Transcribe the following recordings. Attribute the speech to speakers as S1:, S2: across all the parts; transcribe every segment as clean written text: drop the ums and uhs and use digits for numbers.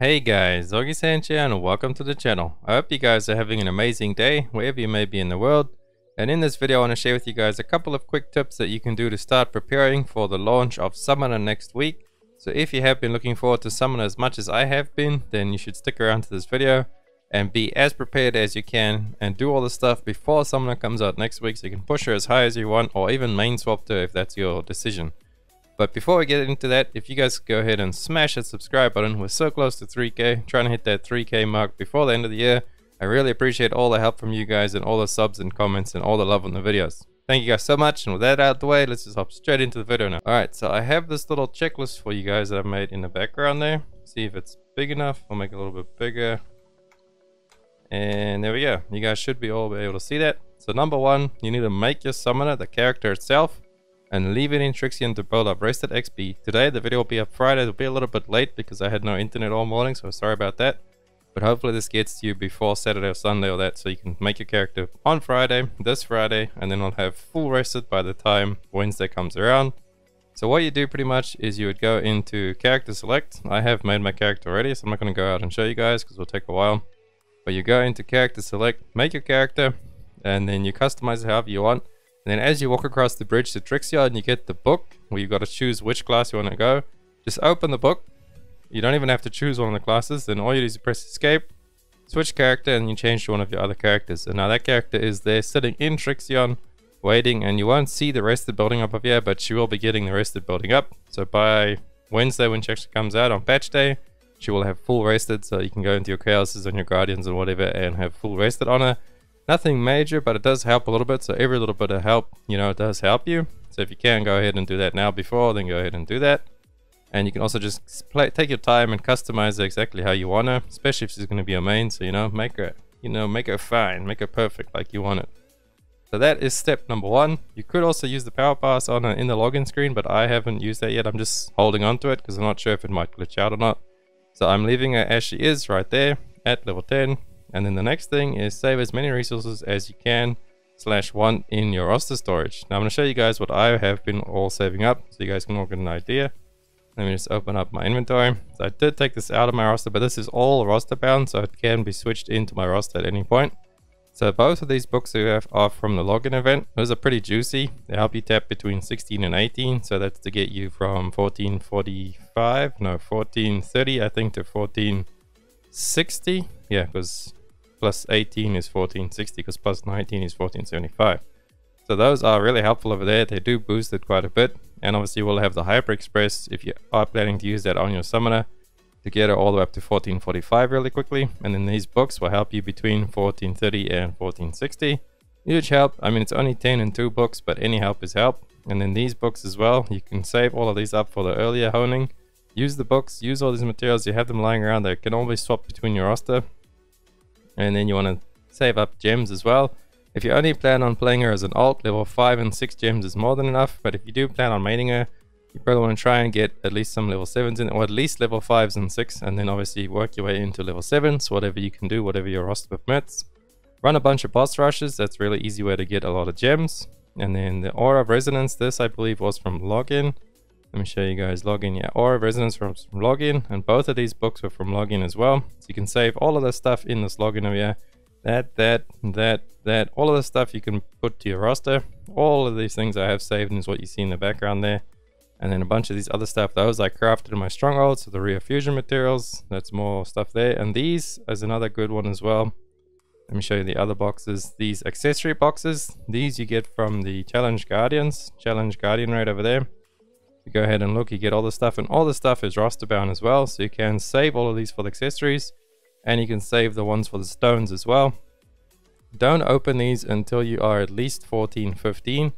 S1: Hey guys, Zogi here and welcome to the channel. I hope you guys are having an amazing day wherever you may be in the world. And in this video I want to share with you guys a couple of quick tips that you can do to start preparing for the launch of Summoner next week. So if you have been looking forward to Summoner as much as I have been, then you should stick around to this video and be as prepared as you can and do all the stuff before Summoner comes out next week so you can push her as high as you want, or even main swap her if that's your decision. But before we get into that, if you guys go ahead and smash that subscribe button, we're so close to 3k, trying to hit that 3k mark before the end of the year. I really appreciate all the help from you guys and all the subs and comments and all the love on the videos. Thank you guys so much, and with that out of the way, let's just hop straight into the video now. Alright, so I have this little checklist for you guys that I've made in the background there. See if it's big enough. I'll make it a little bit bigger. And there we go. You guys should be able to see that. So number one, you need to make your summoner, the character itself, and leave it in Trixion to build up rested XP. Today the video will be up Friday. It'll be a little bit late because I had no internet all morning, so sorry about that. But hopefully this gets to you before Saturday or Sunday or that, so you can make your character on Friday, this Friday, and then I'll have full rested by the time Wednesday comes around. So what you do pretty much is you would go into character select. I have made my character already, so I'm not going to go out and show you guys because it'll take a while. But you go into character select, make your character, and then you customize it however you want. And then as you walk across the bridge to Trixion, you get the book where you've got to choose which class you want to go. Just open the book. You don't even have to choose one of the classes. Then all you do is press escape, switch character, and you change to one of your other characters. And now that character is there sitting in Trixion waiting, and you won't see the rested building up here, but she will be getting the rested building up. So by Wednesday when she actually comes out on patch day, she will have full rested, so you can go into your chaoses and your guardians and whatever and have full rested on her. Nothing major, but it does help a little bit, so every little bit of help, you know, it does help you. So if you can go ahead and do that now before, then go ahead and do that. And you can also just take your time and customize it exactly how you want her, especially if she's going to be a main. So, you know, make her fine, make her perfect like you want it. So that is step number one. You could also use the power pass on in the login screen, but I haven't used that yet. I'm just holding on to it because I'm not sure if it might glitch out or not. So I'm leaving her as she is right there at level 10. And then the next thing is save as many resources as you can /1 in your roster storage. Now I'm going to show you guys what I have been all saving up so you guys can all get an idea. Let me just open up my inventory. So I did take this out of my roster, but this is all roster bound, so it can be switched into my roster at any point. So both of these books you have are from the login event. Those are pretty juicy. They help you tap between 16 and 18. So that's to get you from 1430 I think to 1460. Yeah, because plus 18 is 1460 because plus 19 is 1475. So those are really helpful over there. They do boost it quite a bit. And obviously we'll have the Hyper Express if you are planning to use that on your summoner to get her all the way up to 1445 really quickly. And then these books will help you between 1430 and 1460. Huge help. I mean, it's only 10 and 2 books, but any help is help. And then these books as well. You can save all of these up for the earlier honing. Use the books, use all these materials. You have them lying around. They can always swap between your roster. And then you want to save up gems as well. If you only plan on playing her as an alt, level 5 and 6 gems is more than enough. But if you do plan on maining her, you probably want to try and get at least some level 7s in, or at least level 5s and 6, and then obviously work your way into level 7s, whatever you can do, whatever your roster permits. Run a bunch of boss rushes. That's a really easy way to get a lot of gems. And then the Aura of Resonance, this I believe was from login. Let me show you guys login. Yeah, Aura of Resonance from login, and both of these books were from login as well. So you can save all of the stuff in this login over here. That, all of the stuff you can put to your roster. All of these things I have saved is what you see in the background there. And then a bunch of these other stuff, those I crafted in my stronghold, so the Rhea Fusion materials, that's more stuff there. And these is another good one as well. Let me show you the other boxes. These accessory boxes, these you get from the Challenge Guardians, Challenge Guardian raid over there. You go ahead and look, you get all the stuff, and all the stuff is roster bound as well. So you can save all of these for the accessories, and you can save the ones for the stones as well. Don't open these until you are at least 1415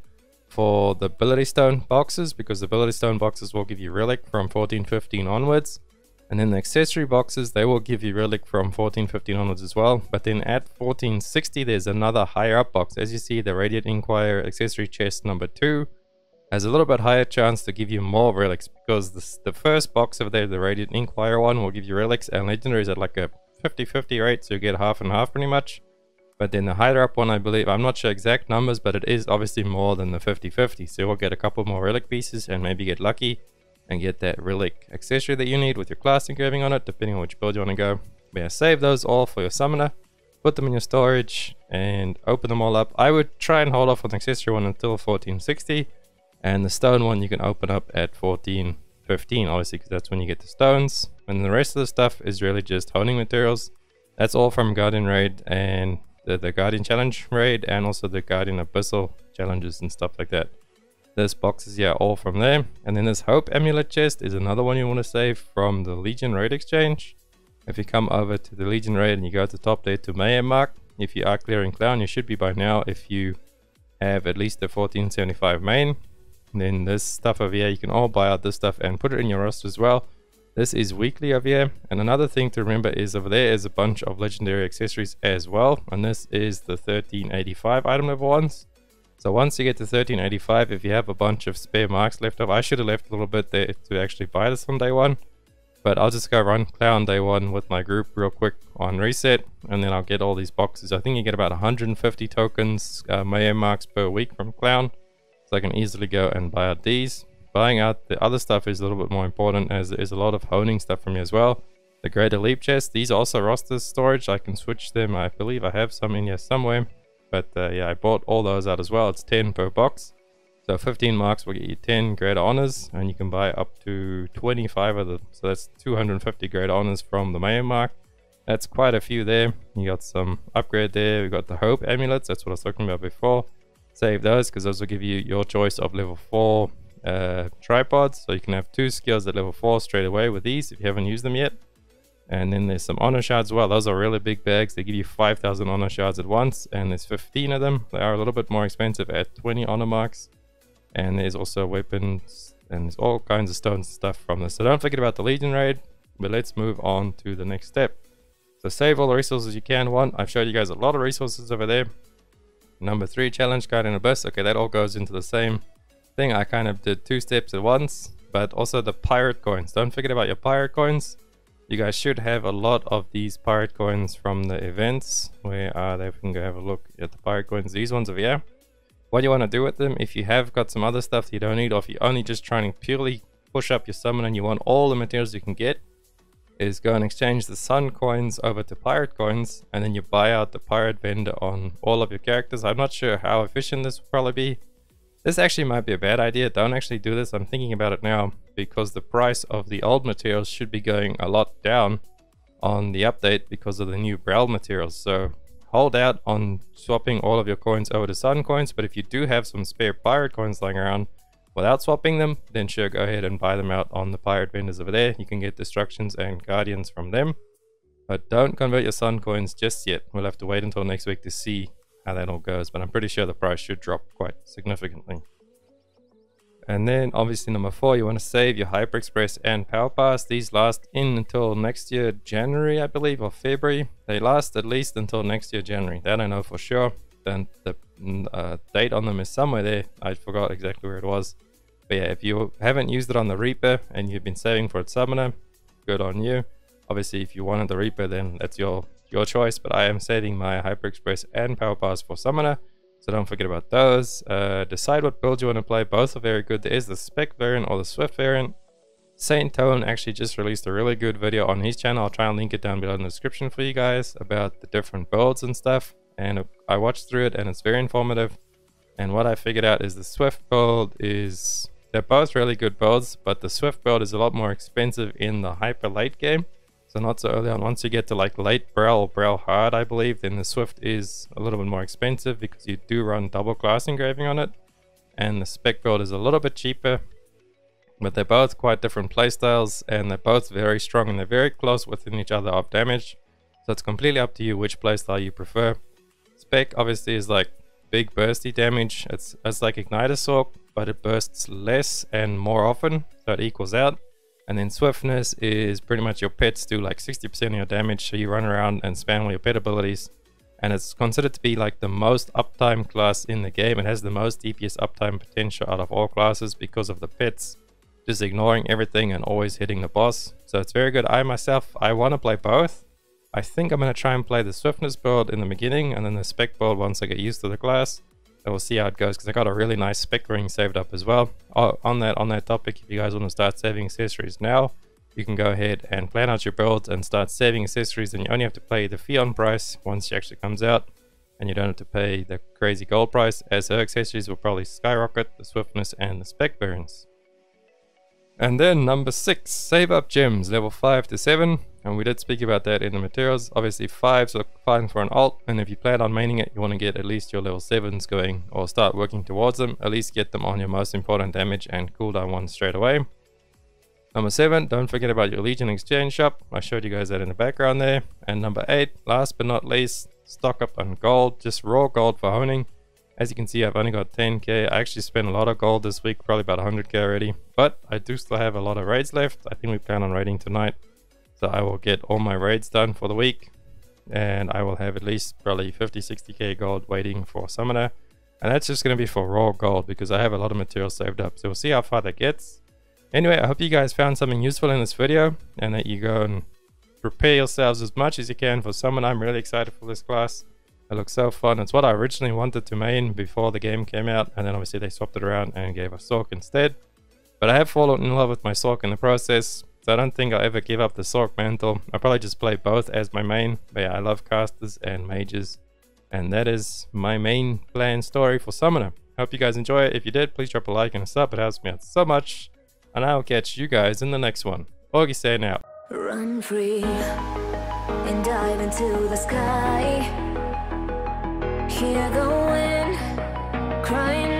S1: for the ability stone boxes, because the ability stone boxes will give you relic from 1415 onwards. And then the accessory boxes, they will give you relic from 1415 onwards as well. But then at 1460 there's another higher up box. As you see, the Radiant Inquirer accessory chest number 2 has a little bit higher chance to give you more relics, because the first box over there, the Radiant Inquirer one, will give you relics, and legendaries at like a 50-50 rate, so you get half and half pretty much. But then the higher up one, I believe, I'm not sure exact numbers, but it is obviously more than the 50-50, so you'll get a couple more relic pieces and maybe get lucky. and get that relic accessory that you need with your class engraving on it, depending on which build you want to go. But yeah, save those all for your summoner, put them in your storage, and open them all up. I would try and hold off on the accessory one until 1460, and the stone one you can open up at 1415, obviously, because that's when you get the stones. And the rest of the stuff is really just honing materials. That's all from Guardian Raid and the Guardian Challenge Raid, and also the Guardian Abyssal challenges and stuff like that. This box is, yeah, all from there. And then this Hope Amulet chest is another one you want to save from the Legion Raid exchange. If you come over to the Legion Raid and you go to the top there to Mayhem Mark, if you are clearing Clown, you should be by now if you have at least the 1475 main. And then this stuff over here, you can all buy out this stuff and put it in your roster as well. This is weekly over here. And another thing to remember is over there is a bunch of legendary accessories as well. And this is the 1385 item level ones. So once you get to 1385, if you have a bunch of spare marks left over, I should have left a little bit there to actually buy this on day one. But I'll just go run Clown day one with my group real quick on reset. And then I'll get all these boxes. I think you get about 150 tokens, Mayhem marks per week from Clown. So I can easily go and buy out these. Buying out the other stuff is a little bit more important, as there is a lot of honing stuff from me as well. The Greater Leap chest, these are also roster storage. I can switch them. I believe I have some in here somewhere. But yeah, I bought all those out as well. It's 10 per box. So 15 marks will get you 10 Greater Honors, and you can buy up to 25 of them. So that's 250 Greater Honors from the Mayhem Mark. That's quite a few there. You got some upgrade there. We got the Hope Amulets. That's what I was talking about before. Save those, because those will give you your choice of level 4 tripods, so you can have 2 skills at level 4 straight away with these if you haven't used them yet. And then there's some honor shards as well. Those are really big bags. They give you 5,000 honor shards at once, and there's 15 of them. They are a little bit more expensive at 20 honor marks. And there's also weapons, and there's all kinds of stones and stuff from this. So don't forget about the Legion Raid, but let's move on to the next step. So save all the resources you can. I've showed you guys a lot of resources over there. Number 3 challenge, Guardian Abyss. Okay, that all goes into the same thing. I kind of did 2 steps at once. But also the pirate coins. Don't forget about your pirate coins. You guys should have a lot of these pirate coins from the events. Where are they? We can go have a look at the pirate coins. These ones over here. What you want to do with them, if you have got some other stuff that you don't need, or if you're only just trying to purely push up your summon and you want all the materials you can get, is go and exchange the sun coins over to pirate coins, and then you buy out the pirate vendor on all of your characters. I'm not sure how efficient this will probably be. This actually might be a bad idea. Don't actually do this. I'm thinking about it now, because the price of the old materials should be going a lot down on the update because of the new Brawl materials. So hold out on swapping all of your coins over to sun coins, but if you do have some spare pirate coins lying around without swapping them, then sure, go ahead and buy them out on the pirate vendors over there. You can get destructions and guardians from them, but don't convert your sun coins just yet. We'll have to wait until next week to see how that all goes, but I'm pretty sure the price should drop quite significantly. And then obviously number 4, you want to save your Hyper Express and Power Pass. These last until next year January, I believe, or February. They last at least until next year January. That I know for sure. Then the date on them is somewhere there. I forgot exactly where it was. But yeah, if you haven't used it on the Reaper and you've been saving for its summoner, good on you. Obviously, if you wanted the Reaper, then that's your choice. But I am saving my Hyper Express and Power Pass for summoner. So don't forget about those. Decide what build you want to play. Both are very good. There is the Spec variant or the Swift variant. Saint Tone actually just released a really good video on his channel. I'll try and link it down below in the description for you guys about the different builds and stuff. And I watched through it and it's very informative. And what I figured out is the Swift build is... They're both really good builds, but the Swift build is a lot more expensive in the hyper late game. So not so early on. Once you get to like late Brawl or Brawl hard, I believe, then the Swift is a little bit more expensive because you do run double class engraving on it. And the Spec build is a little bit cheaper. But they're both quite different playstyles, and they're both very strong and they're very close within each other of damage. So it's completely up to you which playstyle you prefer. Spec obviously is like big bursty damage. It's like Igniter Sork, but it bursts less and more often, so it equals out. And then Swiftness is pretty much your pets do like 60% of your damage, so you run around and spam all your pet abilities. And it's considered to be like the most uptime class in the game. It has the most DPS uptime potential out of all classes because of the pets just ignoring everything and always hitting the boss. So it's very good. I want to play both. I think I'm going to try and play the Swiftness build in the beginning and then the Spec build once I get used to the class. and we'll see how it goes, because I got a really nice spec ring saved up as well. Oh, on that topic, if you guys want to start saving accessories now, you can go ahead and plan out your build and start saving accessories, and you only have to pay the fee on price once she actually comes out, and you don't have to pay the crazy gold price, as her accessories will probably skyrocket, the swiftness and the spec burns. And then number 6, save up gems, level 5 to 7, and we did speak about that in the materials. Obviously 5s are fine for an alt, and if you plan on maining it, you want to get at least your level 7s going, or start working towards them, at least get them on your most important damage and cooldown ones straight away. Number 7, don't forget about your Legion exchange shop, I showed you guys that in the background there. And number 8, last but not least, stock up on gold, just raw gold for honing. As you can see, I've only got 10k. I actually spent a lot of gold this week, probably about 100k already. But I do still have a lot of raids left. I think we plan on raiding tonight. So I will get all my raids done for the week. And I will have at least probably 50-60k gold waiting for Summoner. And that's just going to be for raw gold, because I have a lot of material saved up. So we'll see how far that gets. Anyway, I hope you guys found something useful in this video, and that you go and prepare yourselves as much as you can for Summoner. I'm really excited for this class. It looks so fun. It's what I originally wanted to main before the game came out, and then obviously they swapped it around and gave us Sorc instead. But I have fallen in love with my Sorc in the process, so I don't think I'll ever give up the Sorc mantle. I'll probably just play both as my main. But yeah, I love casters and mages, and that is my main plan story for Summoner. Hope you guys enjoy it. If you did, please drop a like and a sub. It helps me out so much, and I'll catch you guys in the next one. Augie saying out.
S2: Run free and dive into the sky. Hear the wind crying